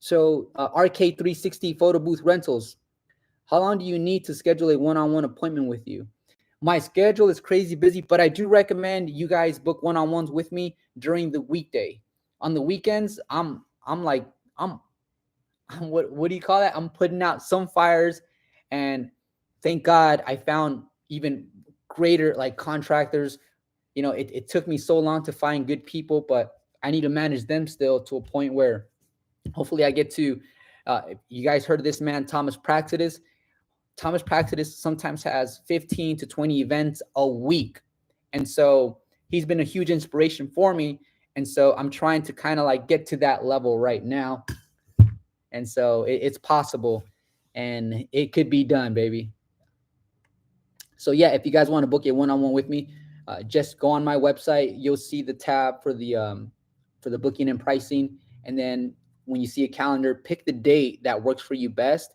So RK360 photo booth rentals. How long do you need to schedule a one-on-one appointment with you? My schedule is crazy busy, but I do recommend you guys book one-on-ones with me during the weekday. On the weekends, I'm like I'm what do you call that? I'm putting out some fires, and thank God I found even greater like contractors. It took me so long to find good people, but I need to manage them still to a point where hopefully I get to. You guys heard of this man, Thomas Praxidis? Thomas Praxidis sometimes has 15 to 20 events a week. And so he's been a huge inspiration for me. And so I'm trying to kind of like get to that level right now. And so it's possible and it could be done, baby. So yeah, if you guys want to book a one-on-one with me, just go on my website. You'll see the tab for the booking and pricing. And then when you see a calendar, pick the date that works for you best.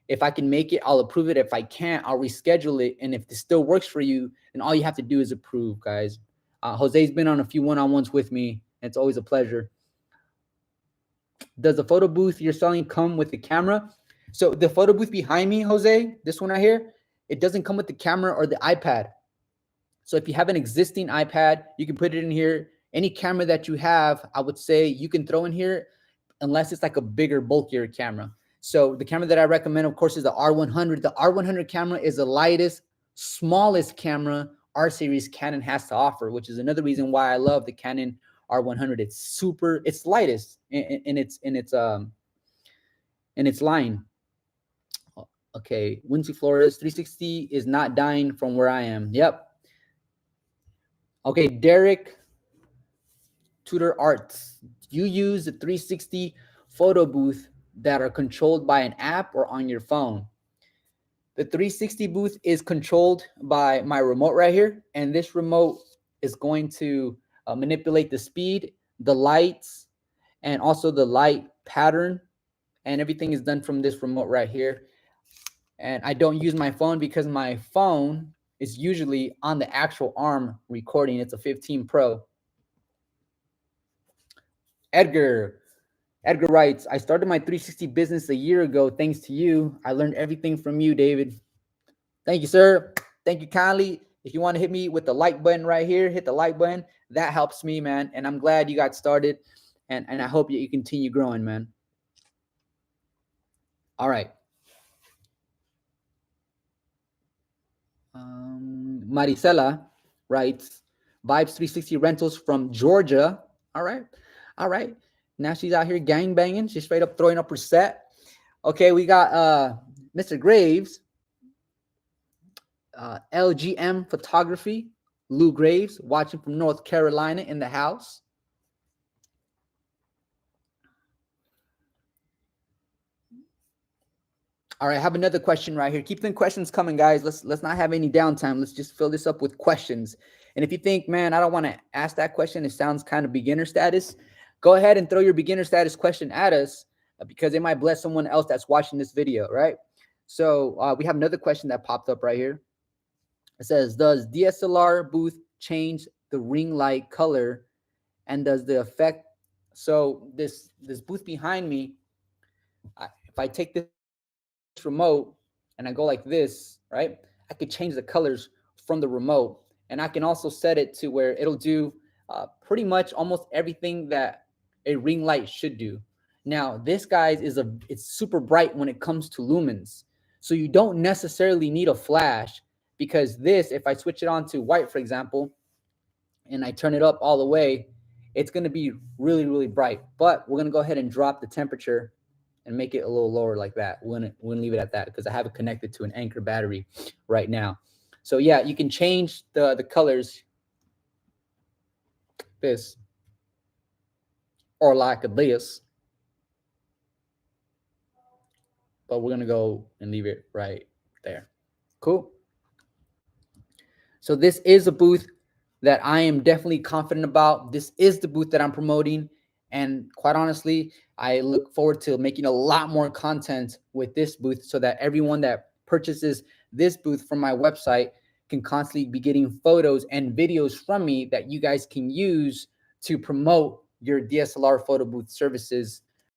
If I can make it, I'll approve it. If I can't, I'll reschedule it. And if this still works for you, then all you have to do is approve, guys. Jose's been on a few one-on-ones with me. And it's always a pleasure. Does the photo booth you're selling come with the camera? So the photo booth behind me, Jose, this one right here, it doesn't come with the camera or the iPad. So if you have an existing iPad, you can put it in here. Any camera that you have, I would say you can throw in here unless it's like a bigger, bulkier camera. So the camera that I recommend, of course, is the R100. The R100 camera is the lightest, smallest camera R series Canon has to offer, which is another reason why I love the Canon R100. It's lightest in its line. Okay, Wincy Flores, 360 is not dying from where I am. Yep. Okay, Derek Tudor Arts. You use the 360 photo booth that are controlled by an app or on your phone. The 360 booth is controlled by my remote right here, and this remote is going to manipulate the speed, the lights, and also the light pattern, and everything is done from this remote right here. And I don't use my phone because my phone is usually on the actual arm recording. It's a 15 Pro. Edgar writes, I started my 360 business a year ago. Thanks to you. I learned everything from you, David. Thank you, sir. Thank you kindly. If you want to hit me with the like button right here, hit the like button. That helps me, man. And I'm glad you got started. And I hope that you continue growing, man. All right. Maricela writes, Vibes 360 rentals from Georgia. All right. Now she's out here gang banging. She's straight up throwing up her set. Okay, we got Mr. Graves, LGM Photography, Lou Graves, watching from North Carolina in the house. All right, I have another question right here. Keep them questions coming, guys. Let's not have any downtime. Let's just fill this up with questions. And if you think, man, I don't want to ask that question, it sounds kind of beginner status, go ahead and throw your beginner status question at us because it might bless someone else that's watching this video, right? So we have another question that popped up right here. It says, does DSLR booth change the ring light color, and does the effect? So this booth behind me, if I take this remote and I go like this, right, I could change the colors from the remote, and I can also set it to where it'll do pretty much almost everything that a ring light should do. Now this, guys, it's super bright when it comes to lumens, so you don't necessarily need a flash, because this, if I switch it on to white, for example, and I turn it up all the way, it's going to be really, really bright. But we're going to go ahead and drop the temperature and make it a little lower like that. We're gonna leave it at that because I have it connected to an Anchor battery right now. So yeah, you can change the colors, this, or like this. But we're gonna go and leave it right there. Cool. So this is a booth that I am definitely confident about. This is the booth that I'm promoting. And quite honestly, I look forward to making a lot more content with this booth so that everyone that purchases this booth from my website can constantly be getting photos and videos from me that you guys can use to promote your DSLR photo booth services